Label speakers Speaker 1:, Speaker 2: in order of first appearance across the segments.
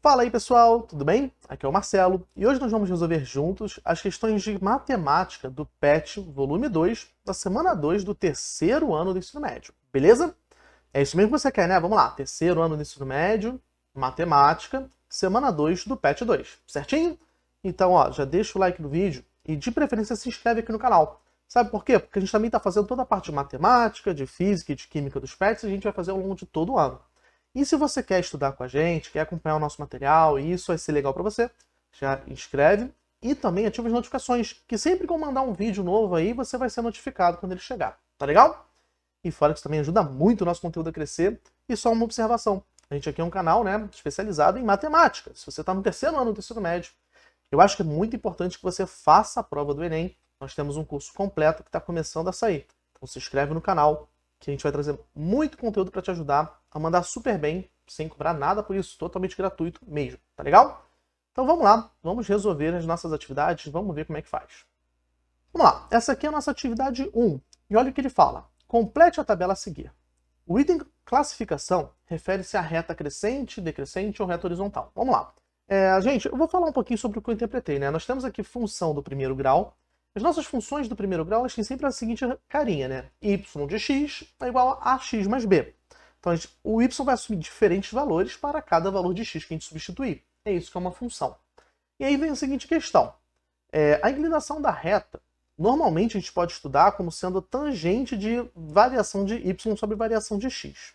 Speaker 1: Fala aí pessoal, tudo bem? Aqui é o Marcelo e hoje nós vamos resolver juntos as questões de matemática do PET volume 2 da semana 2 do terceiro ano do ensino médio, beleza? É isso mesmo que você quer, né? Vamos lá, terceiro ano do ensino médio, matemática, semana 2 do PET 2, certinho? Então, ó, já deixa o like no vídeo e de preferência se inscreve aqui no canal. Sabe por quê? Porque a gente também está fazendo toda a parte de matemática, de física e de química dos PETs e a gente vai fazer ao longo de todo o ano. E se você quer estudar com a gente, quer acompanhar o nosso material e isso vai ser legal para você, já inscreve e também ativa as notificações, que sempre que eu mandar um vídeo novo aí, você vai ser notificado quando ele chegar, tá legal? E fora que isso também ajuda muito o nosso conteúdo a crescer. E só uma observação, a gente aqui é um canal, né, especializado em matemática. Se você está no terceiro ano do ensino médio, eu acho que é muito importante que você faça a prova do Enem. Nós temos um curso completo que está começando a sair. Então se inscreve no canal, que a gente vai trazer muito conteúdo para te ajudar a mandar super bem, sem cobrar nada por isso, totalmente gratuito mesmo, tá legal? Então vamos lá, vamos resolver as nossas atividades, vamos ver como é que faz. Vamos lá, essa aqui é a nossa atividade 1, e olha o que ele fala. Complete a tabela a seguir. O item classificação refere-se à reta crescente, decrescente ou reta horizontal. Vamos lá. Gente, eu vou falar um pouquinho sobre o que eu interpretei, né? Nós temos aqui função do primeiro grau. As nossas funções do primeiro grau elas têm sempre a seguinte carinha, né? Y de x é igual a x mais b. Então o y vai assumir diferentes valores para cada valor de x que a gente substituir. É isso que é uma função. E aí vem a seguinte questão. A inclinação da reta, normalmente a gente pode estudar como sendo tangente de variação de y sobre variação de x.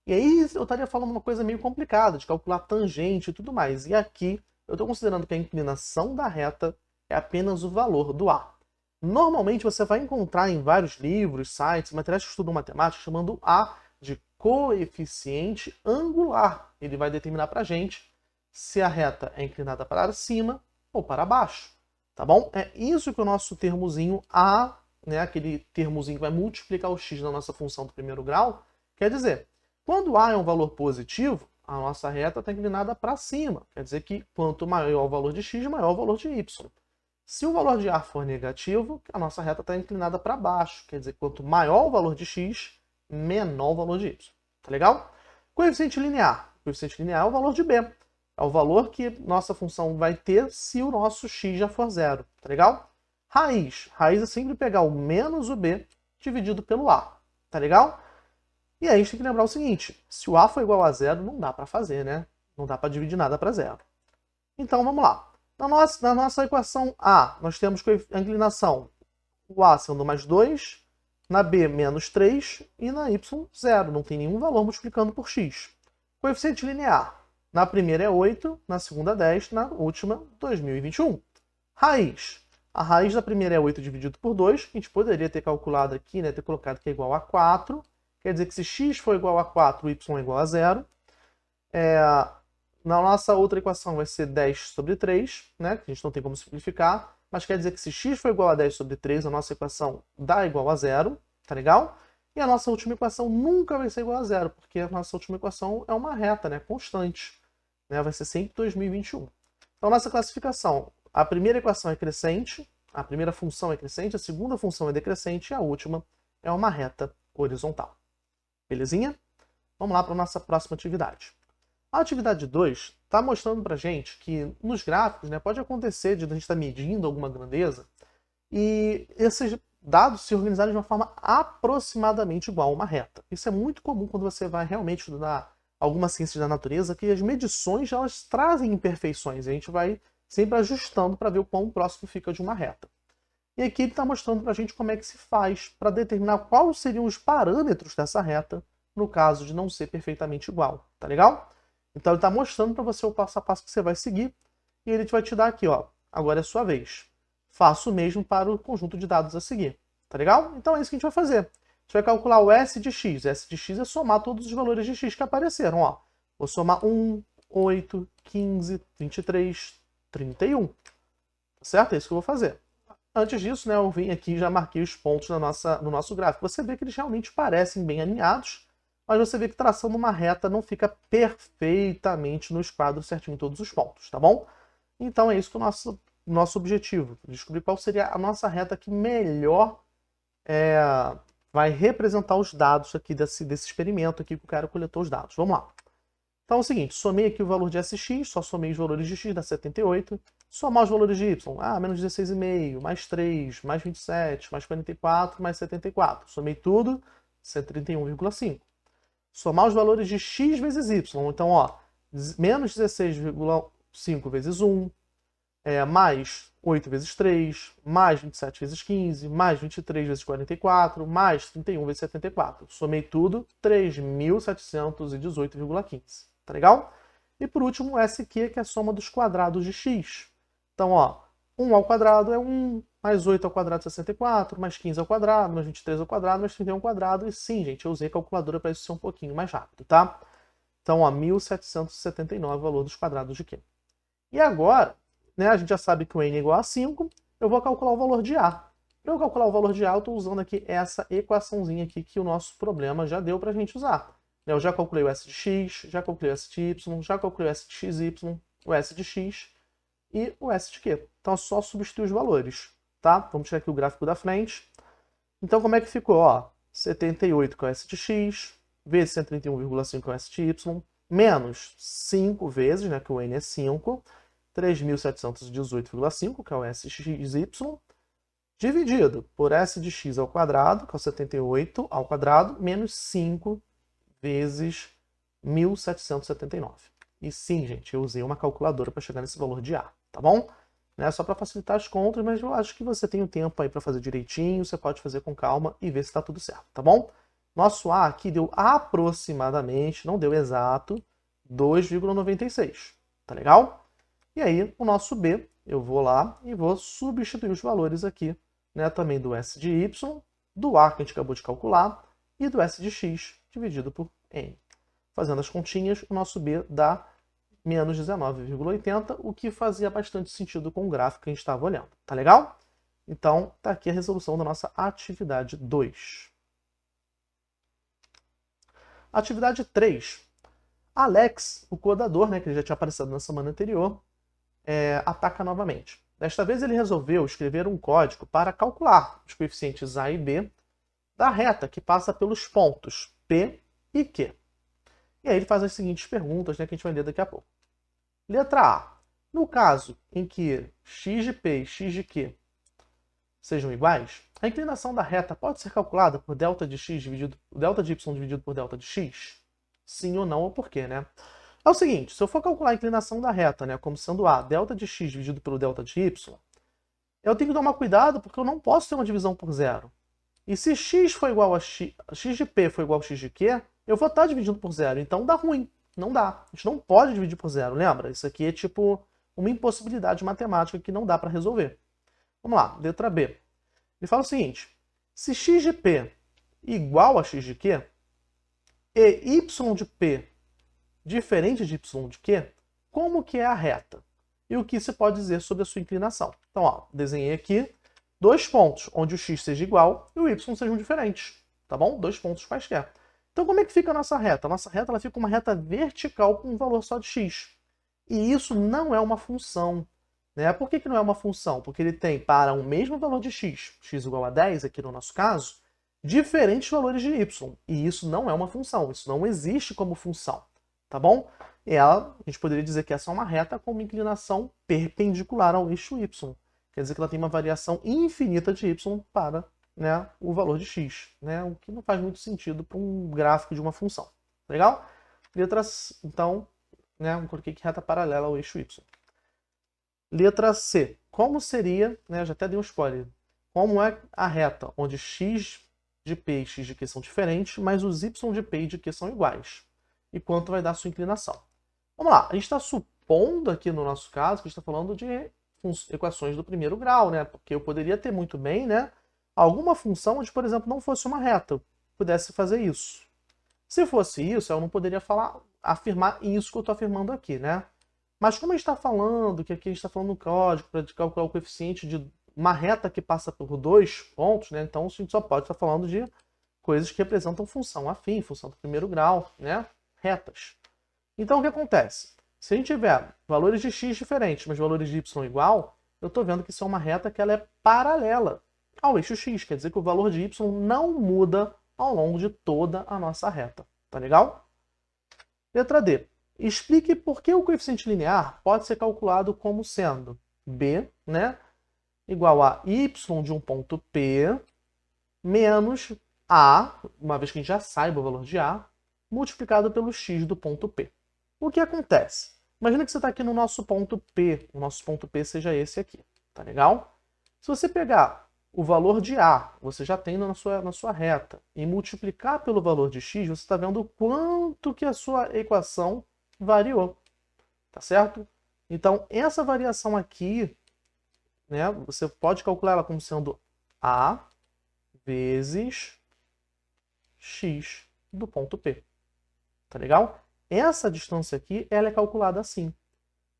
Speaker 1: E aí eu estaria falando uma coisa meio complicada, de calcular tangente e tudo mais. E aqui eu estou considerando que a inclinação da reta é apenas o valor do A. Normalmente você vai encontrar em vários livros, sites, materiais que estudam matemática, chamando A de coeficiente angular. Ele vai determinar para a gente se a reta é inclinada para cima ou para baixo. Tá bom? É isso que o nosso termozinho A, né, aquele termozinho que vai multiplicar o x na nossa função do primeiro grau, quer dizer. Quando A é um valor positivo, a nossa reta está inclinada para cima. Quer dizer que quanto maior o valor de x, maior o valor de y. Se o valor de A for negativo, a nossa reta está inclinada para baixo. Quer dizer que quanto maior o valor de x, menor o valor de y. Tá legal? Coeficiente linear. Coeficiente linear é o valor de b. É o valor que nossa função vai ter se o nosso x já for zero. Tá legal? Raiz. Raiz é sempre pegar o menos o b dividido pelo a. Tá legal? E aí a gente tem que lembrar o seguinte, se o a for igual a zero, não dá para fazer, né? Não dá para dividir nada para zero. Então vamos lá. Na nossa equação A, nós temos a inclinação, o A sendo mais 2, na B menos 3 e na Y 0. Não tem nenhum valor multiplicando por x. Coeficiente linear. Na primeira é 8, na segunda 10, na última 2021. Raiz. A raiz da primeira é 8 dividido por 2. A gente poderia ter calculado aqui, né, ter colocado que é igual a 4. Quer dizer que se x for igual a 4, y é igual a 0. Na nossa outra equação vai ser 10 sobre 3, né? Que a gente não tem como simplificar. Mas quer dizer que se x for igual a 10 sobre 3, a nossa equação dá igual a 0. Tá legal? E a nossa última equação nunca vai ser igual a 0, porque a nossa última equação é uma reta, né? Constante. Né? Vai ser sempre 2021. Então, nossa classificação. A primeira equação é crescente, a primeira função é crescente, a segunda função é decrescente e a última é uma reta horizontal. Belezinha? Vamos lá para a nossa próxima atividade. A atividade 2 está mostrando para a gente que nos gráficos, né, pode acontecer de a gente estar medindo alguma grandeza e esses dados se organizarem de uma forma aproximadamente igual a uma reta. Isso é muito comum quando você vai realmente estudar alguma ciência da natureza, que as medições elas trazem imperfeições e a gente vai sempre ajustando para ver o quão próximo fica de uma reta. E aqui ele está mostrando para a gente como é que se faz para determinar quais seriam os parâmetros dessa reta no caso de não ser perfeitamente igual. Tá legal? Então ele está mostrando para você o passo a passo que você vai seguir e ele vai te dar aqui, ó, agora é sua vez. Faça o mesmo para o conjunto de dados a seguir. Tá legal? Então é isso que a gente vai fazer. A gente vai calcular o S de x. S de x é somar todos os valores de x que apareceram. Ó. Vou somar 1, 8, 15, 23, 31. Tá certo? É isso que eu vou fazer. Antes disso, né, eu vim aqui e já marquei os pontos no nosso gráfico. Você vê que eles realmente parecem bem alinhados, mas você vê que traçando uma reta não fica perfeitamente no esquadro certinho em todos os pontos, tá bom? Então é isso que é o nosso objetivo, descobrir qual seria a nossa reta que melhor vai representar os dados aqui desse experimento aqui que o cara coletou os dados. Vamos lá. Então é o seguinte, somei aqui o valor de SX, só somei os valores de X, dá 78. Somar os valores de Y, menos 16,5, mais 3, mais 27, mais 44, mais 74. Somei tudo, 131,5. Somar os valores de X vezes Y, então, ó, menos 16,5 vezes 1, mais 8 vezes 3, mais 27 vezes 15, mais 23 vezes 44, mais 31 vezes 74. Somei tudo, 3.718,15. Tá legal? E por último, o SQ, que é a soma dos quadrados de x. Então, ó, 1 ao quadrado é 1, mais 8 ao quadrado é 64, mais 15 ao quadrado, mais 23 ao quadrado, mais 31 ao quadrado. E sim, gente, eu usei a calculadora para isso ser um pouquinho mais rápido, tá? Então, ó, 1.779 valor dos quadrados de Q. E agora, né, a gente já sabe que o n é igual a 5, eu vou calcular o valor de A. Para eu calcular o valor de A, eu estou usando aqui essa equaçãozinha aqui que o nosso problema já deu para a gente usar. Eu já calculei o S de X, já calculei o S de Y, já calculei o S de XY, o S de X e o S de Q. Então é só substituir os valores, tá? Vamos tirar aqui o gráfico da frente. Então como é que ficou? Ó, 78 que é o S de X, vezes 131,5 que é o S de Y, menos 5 vezes, né, que o N é 5, 3.718,5, que é o SXY, dividido por S de X ao quadrado, que é o 78 ao quadrado, menos 5 vezes 1.779. E sim, gente, eu usei uma calculadora para chegar nesse valor de A, tá bom? Né? Só para facilitar as contas, mas eu acho que você tem um tempo aí para fazer direitinho, você pode fazer com calma e ver se está tudo certo, tá bom? Nosso A aqui deu aproximadamente, não deu exato, 2,96, tá legal? E aí, o nosso B, eu vou lá e vou substituir os valores aqui, né, também do S de Y, do A que a gente acabou de calcular, e do S de X dividido por N. Fazendo as continhas, o nosso B dá menos 19,80, o que fazia bastante sentido com o gráfico que a gente estava olhando. Tá legal? Então, tá aqui a resolução da nossa atividade 2. Atividade 3. Alex, o codador, né, que ele já tinha aparecido na semana anterior, ataca novamente. Desta vez ele resolveu escrever um código para calcular os coeficientes A e B da reta que passa pelos pontos P e Q. E aí ele faz as seguintes perguntas, né, que a gente vai ler daqui a pouco. Letra A. No caso em que x de P e x de Q sejam iguais, a inclinação da reta pode ser calculada por delta de y dividido por delta de x? Sim ou não, ou por quê, né? É o seguinte, se eu for calcular a inclinação da reta, né, como sendo A, delta de x dividido pelo delta de y, eu tenho que tomar cuidado porque eu não posso ter uma divisão por zero. E se x for igual a x de P for igual a x de Q, eu vou estar dividindo por zero, então dá ruim. Não dá. A gente não pode dividir por zero, lembra? Isso aqui é tipo uma impossibilidade matemática que não dá para resolver. Vamos lá, letra B. Ele fala o seguinte, se x de P igual a x de Q, e y de P diferente de y de Q, como que é a reta? E o que se pode dizer sobre a sua inclinação? Então, ó, desenhei aqui dois pontos, onde o x seja igual e o y sejam diferentes, tá bom? Dois pontos quaisquer. Então, como é que fica a nossa reta? A nossa reta ela fica uma reta vertical com um valor só de x. E isso não é uma função. Né? Por que não é uma função? Porque ele tem, para um mesmo valor de x, x igual a 10, aqui no nosso caso, diferentes valores de y. E isso não é uma função, isso não existe como função. Tá bom? E ela, a gente poderia dizer que essa é uma reta com uma inclinação perpendicular ao eixo y. Quer dizer que ela tem uma variação infinita de y para, né, o valor de x, né, o que não faz muito sentido para um gráfico de uma função. Legal? Letras, então, né, eu coloquei aqui reta paralela ao eixo y. Letra C. Como seria, né, eu já até dei um spoiler, como é a reta onde x de P e x de Q são diferentes, mas os y de P e de Q são iguais? E quanto vai dar a sua inclinação? Vamos lá, a gente está supondo aqui no nosso caso que a gente está falando de equações do primeiro grau, né? Porque eu poderia ter muito bem, né, alguma função onde, por exemplo, não fosse uma reta, eu pudesse fazer isso. Se fosse isso, eu não poderia afirmar isso que eu estou afirmando aqui, né? Mas como a gente está falando, que aqui a gente está falando no código para calcular o coeficiente de uma reta que passa por dois pontos, né? Então a gente só pode estar falando de coisas que representam função afim, função do primeiro grau, né? Retas. Então o que acontece? Se a gente tiver valores de x diferentes, mas valores de y igual, eu estou vendo que isso é uma reta que ela é paralela ao eixo x. Quer dizer que o valor de y não muda ao longo de toda a nossa reta. Tá legal? Letra D. Explique por que o coeficiente linear pode ser calculado como sendo b, né, igual a y de um ponto P menos a, uma vez que a gente já saiba o valor de a, multiplicado pelo x do ponto P. O que acontece? Imagina que você está aqui no nosso ponto P, o nosso ponto P seja esse aqui, tá legal? Se você pegar o valor de a, você já tem na sua reta, e multiplicar pelo valor de x, você está vendo o quanto que a sua equação variou, tá certo? Então, essa variação aqui, né, você pode calcular ela como sendo a vezes x do ponto P. Tá legal? Essa distância aqui, ela é calculada assim.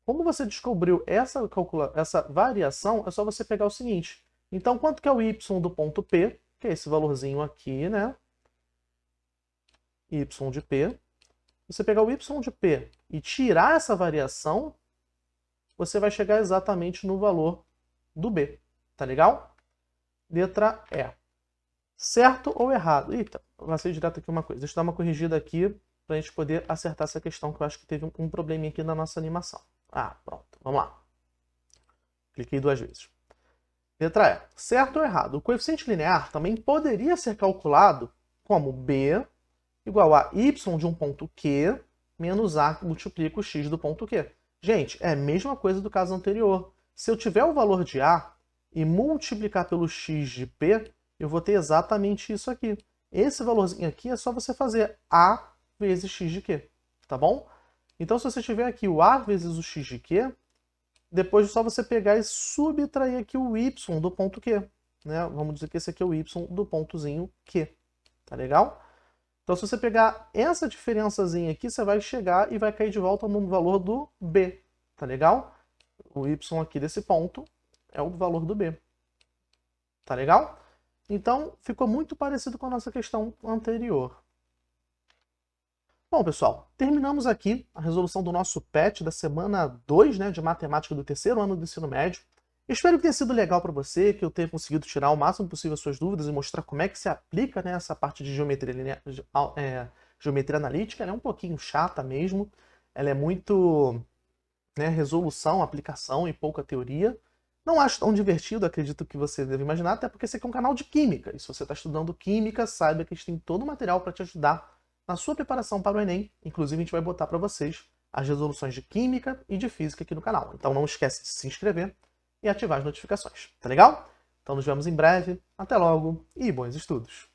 Speaker 1: Como você descobriu essa variação, é só você pegar o seguinte. Então, quanto que é o y do ponto P? Que é esse valorzinho aqui, né? Y de P. Você pegar o y de P e tirar essa variação, você vai chegar exatamente no valor do B. Tá legal? Letra E. Certo ou errado? Eita, passei direto aqui uma coisa. Deixa eu dar uma corrigida aqui para a gente poder acertar essa questão, que eu acho que teve um probleminha aqui na nossa animação. Ah, pronto. Vamos lá. Cliquei 2 vezes. Letra E. Certo ou errado? O coeficiente linear também poderia ser calculado como b igual a y de um ponto Q menos a que multiplica o x do ponto Q. Gente, é a mesma coisa do caso anterior. Se eu tiver o valor de a e multiplicar pelo x de p, eu vou ter exatamente isso aqui. Esse valorzinho aqui é só você fazer a vezes x de q, tá bom? Então, se você tiver aqui o a vezes o x de q, depois é só você pegar e subtrair aqui o y do ponto q, né? Vamos dizer que esse aqui é o y do pontozinho q, tá legal? Então, se você pegar essa diferençazinha aqui, você vai chegar e vai cair de volta no valor do b, tá legal? O y aqui desse ponto é o valor do b, tá legal? Então, ficou muito parecido com a nossa questão anterior. Bom, pessoal, terminamos aqui a resolução do nosso PET da semana 2, né, de matemática do terceiro ano do ensino médio. Espero que tenha sido legal para você, que eu tenha conseguido tirar o máximo possível as suas dúvidas e mostrar como é que se aplica, né, essa parte de geometria, geometria analítica. Ela é um pouquinho chata mesmo, ela é muito, né, resolução, aplicação e pouca teoria. Não acho tão divertido, acredito que você deve imaginar, até porque esse aqui é um canal de química. E se você está estudando química, saiba que a gente tem todo o material para te ajudar na sua preparação para o Enem. Inclusive, a gente vai botar para vocês as resoluções de química e de física aqui no canal. Então não esquece de se inscrever e ativar as notificações, tá legal? Então nos vemos em breve, até logo e bons estudos!